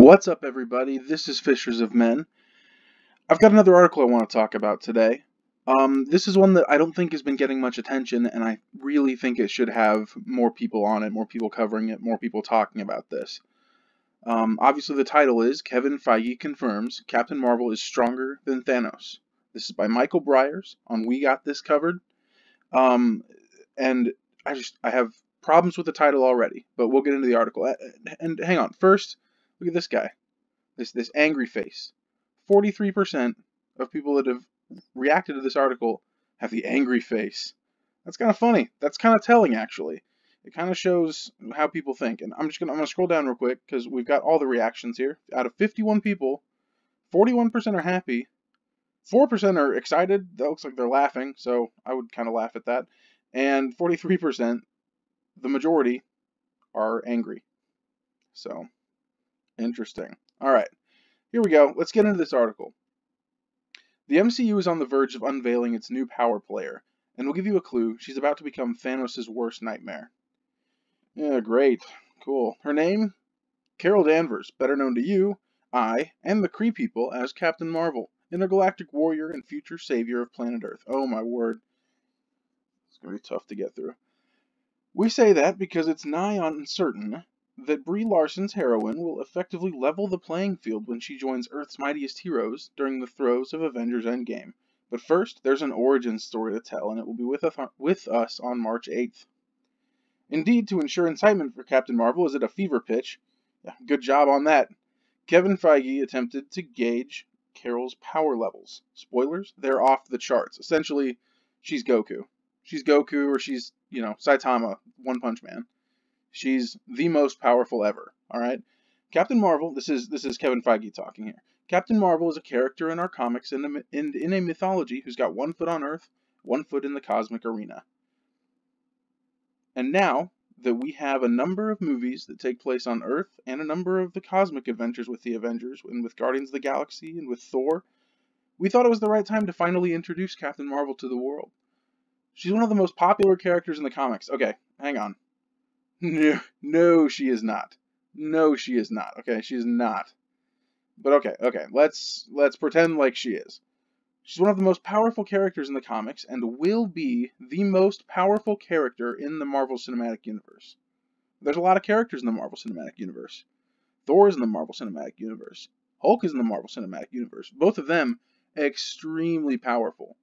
What's up, everybody? This is Fishers of Men. I've got another article I want to talk about today. This is one that I don't think has been getting much attention, and I really think it should have more people on it, more people covering it, more people talking about this. Obviously, the title is Kevin Feige confirms Captain Marvel is stronger than Thanos. This is by Michael Briers on We Got This Covered. And I have problems with the title already, but we'll get into the article. And hang on, first, look at this guy, this angry face. 43% of people that have reacted to this article have the angry face. That's kind of funny. That's kind of telling, actually. It kind of shows how people think. And I'm gonna scroll down real quick because we've got all the reactions here. Out of 51 people, 41% are happy, 4% are excited. That looks like they're laughing, so I would kind of laugh at that. And 43%, the majority, are angry. So, interesting. All right, here we go. Let's get into this article. The MCU is on the verge of unveiling its new power player, and we'll give you a clue. She's about to become Thanos' worst nightmare. Yeah, great. Cool. Her name? Carol Danvers, better known to you, I, and the Kree people as Captain Marvel, intergalactic warrior and future savior of planet Earth. Oh my word. It's going to be tough to get through. We say that because it's nigh uncertain that Brie Larson's heroine will effectively level the playing field when she joins Earth's mightiest heroes during the throes of Avengers Endgame. But first, there's an origin story to tell, and it will be with us on March 8th. Indeed, to ensure incitement for Captain Marvel is at a fever pitch. Yeah, good job on that. Kevin Feige attempted to gauge Carol's power levels. Spoilers, they're off the charts. Essentially, she's Goku. She's Goku, or she's, Saitama, One Punch Man. She's the most powerful ever, alright? Captain Marvel, this is Kevin Feige talking here. Captain Marvel is a character in our comics in a mythology who's got 1 foot on Earth, 1 foot in the cosmic arena. And now that we have a number of movies that take place on Earth and a number of the cosmic adventures with the Avengers and with Guardians of the Galaxy and with Thor, we thought it was the right time to finally introduce Captain Marvel to the world. She's one of the most popular characters in the comics. Okay, hang on. No, she is not. No, she is not. Okay, she is not. But okay, let's pretend like she is. She's one of the most powerful characters in the comics and will be the most powerful character in the Marvel Cinematic Universe. There's a lot of characters in the Marvel Cinematic Universe. Thor is in the Marvel Cinematic Universe. Hulk is in the Marvel Cinematic Universe. Both of them extremely powerful.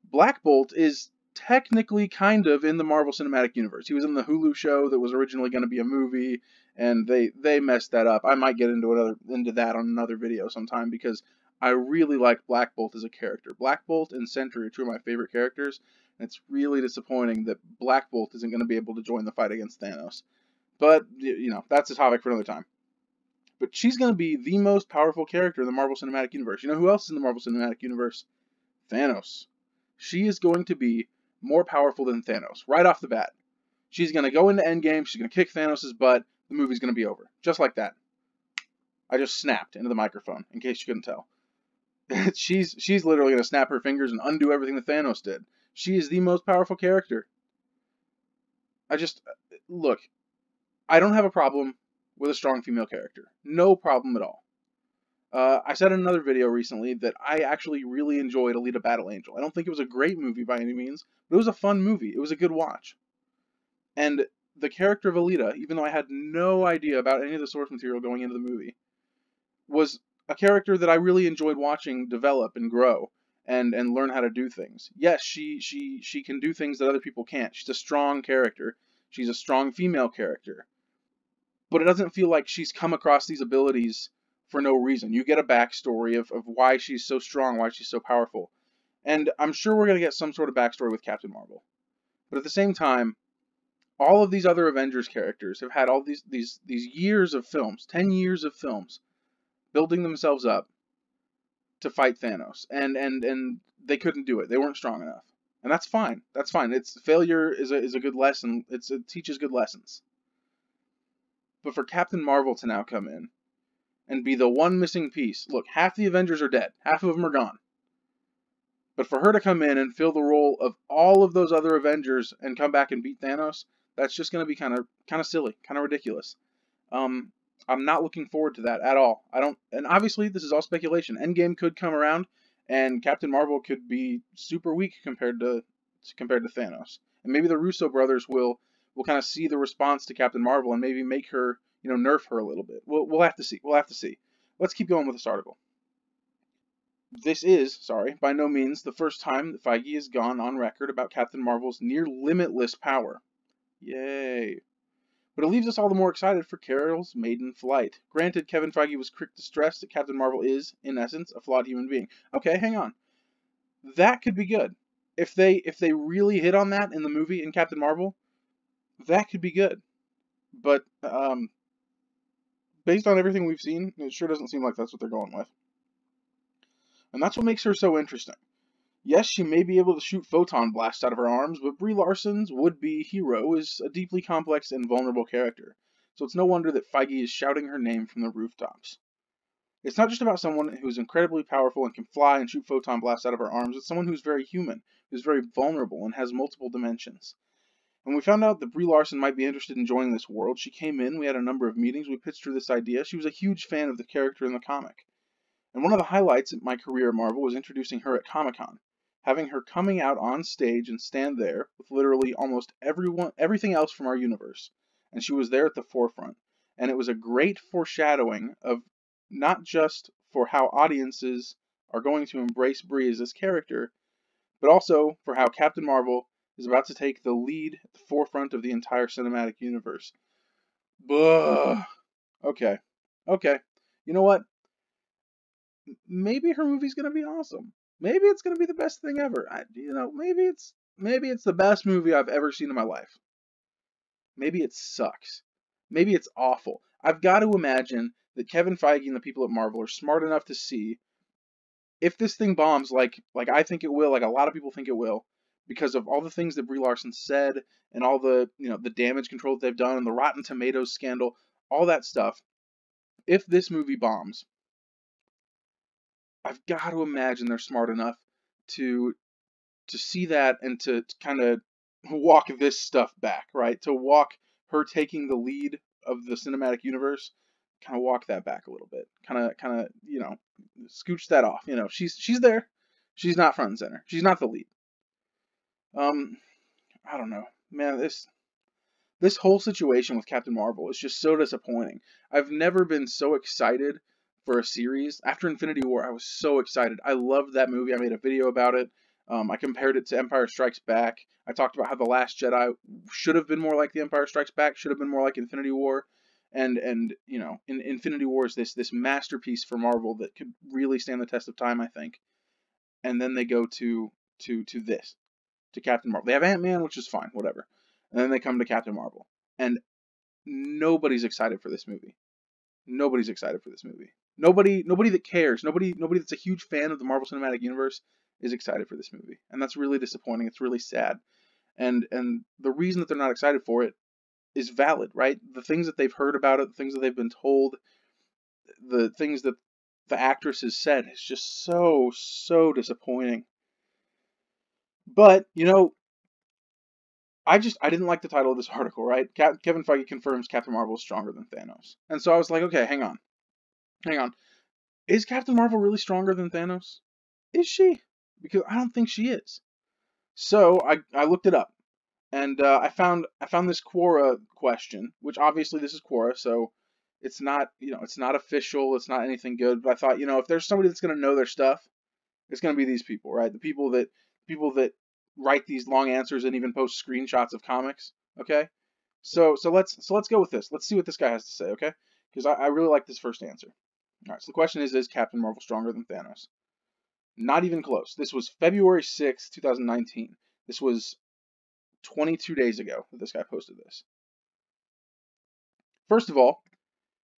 Black Bolt is technically kind of in the Marvel Cinematic Universe. He was in the Hulu show that was originally going to be a movie, and they messed that up. I might get into that on another video sometime because I really like Black Bolt as a character. Black Bolt and Sentry are 2 of my favorite characters, and it's really disappointing that Black Bolt isn't going to be able to join the fight against Thanos. But, that's a topic for another time. But she's going to be the most powerful character in the Marvel Cinematic Universe. You know who else is in the Marvel Cinematic Universe? Thanos. She is going to be more powerful than Thanos, right off the bat. She's going to go into Endgame, she's going to kick Thanos' butt, the movie's going to be over. Just like that. I just snapped into the microphone, in case you couldn't tell. She's literally going to snap her fingers and undo everything that Thanos did. She is the most powerful character. Look, I don't have a problem with a strong female character. No problem at all. I said in another video recently that I actually really enjoyed Alita Battle Angel. I don't think it was a great movie by any means, but it was a fun movie. It was a good watch. And the character of Alita, even though I had no idea about any of the source material going into the movie, was a character that I really enjoyed watching develop and grow and learn how to do things. Yes, she can do things that other people can't. She's a strong character. She's a strong female character. But it doesn't feel like she's come across these abilities for no reason. You get a backstory of why she's so strong, why she's so powerful. And I'm sure we're going to get some sort of backstory with Captain Marvel. But at the same time, all of these other Avengers characters have had all these years of films, 10 years of films, building themselves up to fight Thanos. And they couldn't do it. They weren't strong enough. And that's fine. That's fine. Failure is a good lesson. It teaches good lessons. But for Captain Marvel to now come in and be the one missing piece. Look, half the Avengers are dead. Half of them are gone. But for her to come in and fill the role of all of those other Avengers and come back and beat Thanos, that's just going to be kind of silly, kind of ridiculous. I'm not looking forward to that at all. I don't, and obviously this is all speculation. Endgame could come around, and Captain Marvel could be super weak compared to Thanos. And maybe the Russo brothers will kind of see the response to Captain Marvel and maybe make her, nerf her a little bit. We'll have to see. We'll have to see. Let's keep going with this article. This is, sorry, by no means the first time that Feige has gone on record about Captain Marvel's near limitless power. Yay. But it leaves us all the more excited for Carol's maiden flight. Granted, Kevin Feige was quick to stress that Captain Marvel is, in essence, a flawed human being. Okay, hang on. That could be good. If they really hit on that in the movie in Captain Marvel, that could be good. But based on everything we've seen, it sure doesn't seem like that's what they're going with. And that's what makes her so interesting. Yes, she may be able to shoot photon blasts out of her arms, but Brie Larson's would-be hero is a deeply complex and vulnerable character, so it's no wonder that Feige is shouting her name from the rooftops. It's not just about someone who's incredibly powerful and can fly and shoot photon blasts out of her arms, it's someone who's very human, who's very vulnerable, and has multiple dimensions. When we found out that Brie Larson might be interested in joining this world, she came in, we had a number of meetings, we pitched her this idea. She was a huge fan of the character in the comic. And one of the highlights of my career at Marvel was introducing her at Comic-Con. Having her coming out on stage and stand there with literally almost everything else from our universe. And she was there at the forefront. And it was a great foreshadowing of not just for how audiences are going to embrace Brie as this character, but also for how Captain Marvel is about to take the lead at the forefront of the entire cinematic universe. Buh. Okay. You know what? Maybe her movie's gonna be awesome. Maybe it's gonna be the best thing ever. Maybe it's the best movie I've ever seen in my life. Maybe it sucks. Maybe it's awful. I've got to imagine that Kevin Feige and the people at Marvel are smart enough to see if this thing bombs like I think it will, like a lot of people think it will, because of all the things that Brie Larson said and all the the damage control that they've done and the Rotten Tomatoes scandal, all that stuff. If this movie bombs, I've got to imagine they're smart enough to see that and to kind of walk this stuff back, right? To walk her taking the lead of the cinematic universe, kind of walk that back a little bit. Kind of, scooch that off. She's there. She's not front and center. She's not the lead. I don't know. Man, this whole situation with Captain Marvel is just so disappointing. I've never been so excited for a series. After Infinity War, I was so excited. I loved that movie. I made a video about it. I compared it to Empire Strikes Back. I talked about how The Last Jedi should have been more like The Empire Strikes Back, should have been more like Infinity War. And in Infinity War is this masterpiece for Marvel that could really stand the test of time, I think. And then they go to Captain Marvel. They have Ant-Man, which is fine, whatever. And then they come to Captain Marvel. And nobody's excited for this movie. Nobody's excited for this movie. Nobody that cares, nobody that's a huge fan of the Marvel Cinematic Universe is excited for this movie. And that's really disappointing. It's really sad. And the reason that they're not excited for it is valid, right? The things that they've heard about it, the things that they've been told, the things that the actress has said is just so disappointing. But, I didn't like the title of this article, right? Kevin Feige confirms Captain Marvel is stronger than Thanos. And so I was like, okay, hang on. Is Captain Marvel really stronger than Thanos? Is she? Because I don't think she is. So I looked it up, and I found this Quora question, which obviously this is Quora, so it's not it's not official, it's not anything good. But I thought if there's somebody that's gonna know their stuff, it's gonna be these people, right? The people that write these long answers and even post screenshots of comics. Okay, so let's go with this. Let's see what this guy has to say. Okay, because I really like this first answer. All right, so the question is Captain Marvel stronger than Thanos? Not even close. This was February 6th, 2019. This was 22 days ago that this guy posted this. First of all,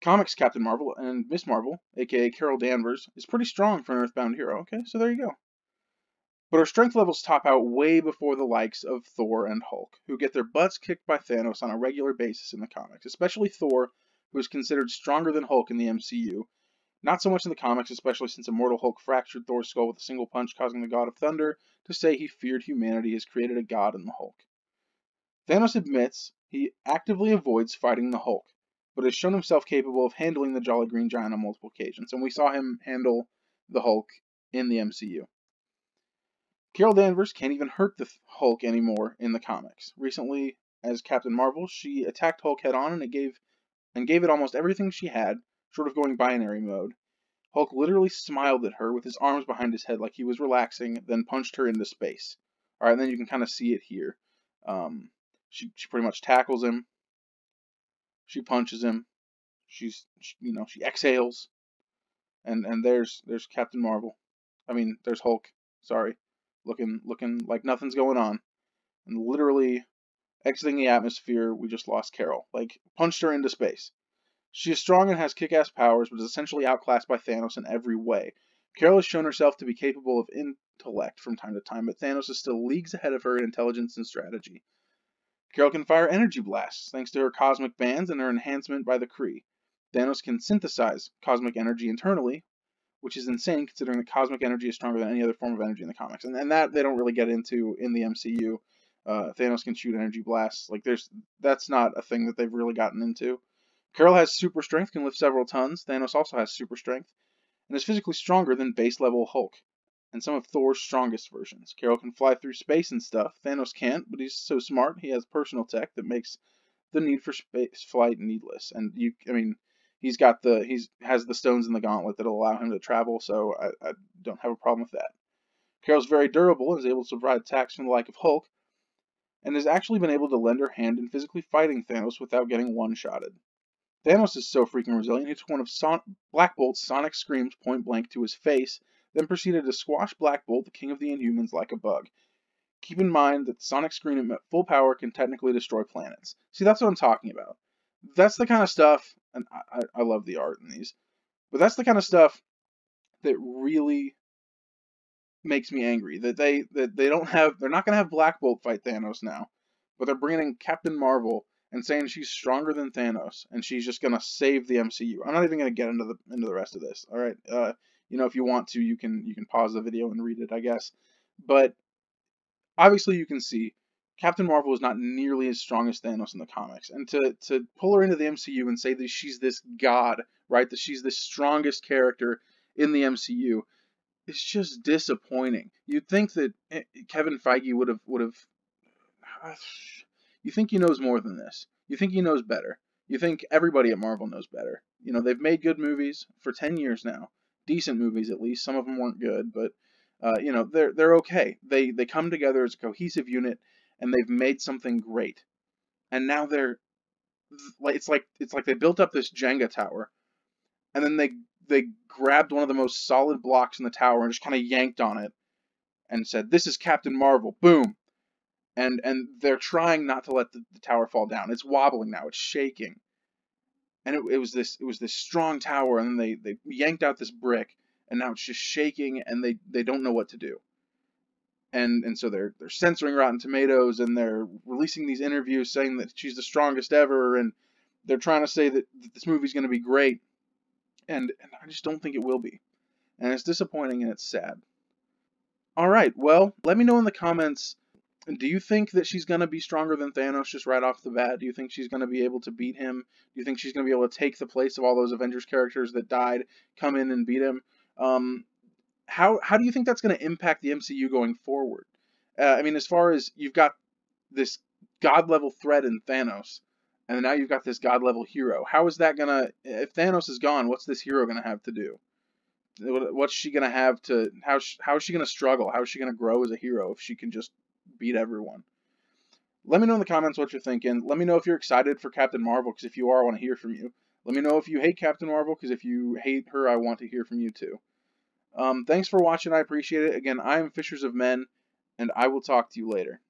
comics Captain Marvel and Miss Marvel, aka Carol Danvers, is pretty strong for an Earthbound hero. Okay, so there you go. But her strength levels top out way before the likes of Thor and Hulk, who get their butts kicked by Thanos on a regular basis in the comics, especially Thor, who is considered stronger than Hulk in the MCU. Not so much in the comics, especially since Immortal Hulk fractured Thor's skull with a single punch, causing the God of Thunder to say he feared humanity has created a god in the Hulk. Thanos admits he actively avoids fighting the Hulk, but has shown himself capable of handling the Jolly Green Giant on multiple occasions, and we saw him handle the Hulk in the MCU. Carol Danvers can't even hurt the Hulk anymore in the comics. Recently, as Captain Marvel, she attacked Hulk head-on, and gave it almost everything she had, short of going binary mode. Hulk literally smiled at her with his arms behind his head like he was relaxing, then punched her into space. Alright, and then you can kind of see it here. She pretty much tackles him. She punches him. She exhales. And there's Captain Marvel. I mean, there's Hulk. Sorry. Looking like nothing's going on. And literally exiting the atmosphere, we just lost Carol. Like, punched her into space. She is strong and has kick-ass powers, but is essentially outclassed by Thanos in every way. Carol has shown herself to be capable of intellect from time to time, but Thanos is still leagues ahead of her in intelligence and strategy. Carol can fire energy blasts, thanks to her cosmic bands and her enhancement by the Kree. Thanos can synthesize cosmic energy internally, which is insane considering that cosmic energy is stronger than any other form of energy in the comics. And that they don't really get into in the MCU. Thanos can shoot energy blasts. Like, that's not a thing that they've really gotten into. Carol has super strength, can lift several tons. Thanos also has super strength, and is physically stronger than base-level Hulk, and some of Thor's strongest versions. Carol can fly through space and stuff. Thanos can't, but he's so smart, he has personal tech that makes the need for space flight needless. And he has the stones in the gauntlet that allow him to travel, so I don't have a problem with that. Carol's very durable and is able to survive attacks from the like of Hulk, and has actually been able to lend her hand in physically fighting Thanos without getting one-shotted. Thanos is so freaking resilient, he took one of Black Bolt's sonic screams point blank to his face, then proceeded to squash Black Bolt, the king of the Inhumans, like a bug. Keep in mind that the sonic scream at full power can technically destroy planets. See, that's what I'm talking about. That's the kind of stuff, and I love the art in these, but that's the kind of stuff that really makes me angry. They're not going to have Black Bolt fight Thanos now, but they're bringing in Captain Marvel and saying she's stronger than Thanos, and she's just gonna save the MCU. I'm not even gonna get into the rest of this. All right, if you want to, you can pause the video and read it, I guess. But obviously, you can see Captain Marvel is not nearly as strong as Thanos in the comics, and to pull her into the MCU and say that she's this god, right? That she's the strongest character in the MCU, it's just disappointing. You'd think that Kevin Feige would have. You think he knows more than this. You think he knows better. You think everybody at Marvel knows better. They've made good movies for 10 years now. Decent movies, at least. Some of them weren't good, but, they're okay. They come together as a cohesive unit, and they've made something great. And now it's like they built up this Jenga tower, and then they grabbed one of the most solid blocks in the tower and just kind of yanked on it and said, "This is Captain Marvel." Boom. And they're trying not to let the tower fall down. It's wobbling now. It's shaking. And it was this strong tower, and then they yanked out this brick, and now it's just shaking, and they don't know what to do. And so they're censoring Rotten Tomatoes, and they're releasing these interviews saying that she's the strongest ever, and they're trying to say that this movie's going to be great, and I just don't think it will be. And it's disappointing, and it's sad. All right, well, let me know in the comments. Do you think that she's going to be stronger than Thanos just right off the bat? Do you think she's going to be able to beat him? Do you think she's going to be able to take the place of all those Avengers characters that died, come in and beat him? How do you think that's going to impact the MCU going forward? As far as you've got this god-level threat in Thanos, and now you've got this god-level hero. How is that going to... If Thanos is gone, what's this hero going to have to do? What's she going to have to... How is she going to struggle? How is she going to grow as a hero if she can just beat everyone? Let me know in the comments what you're thinking. Let me know if you're excited for Captain Marvel, because if you are, I want to hear from you. Let me know if you hate Captain Marvel, because if you hate her, I want to hear from you too. Thanks for watching. I appreciate it. Again, I am Fishers of Men, and I will talk to you later.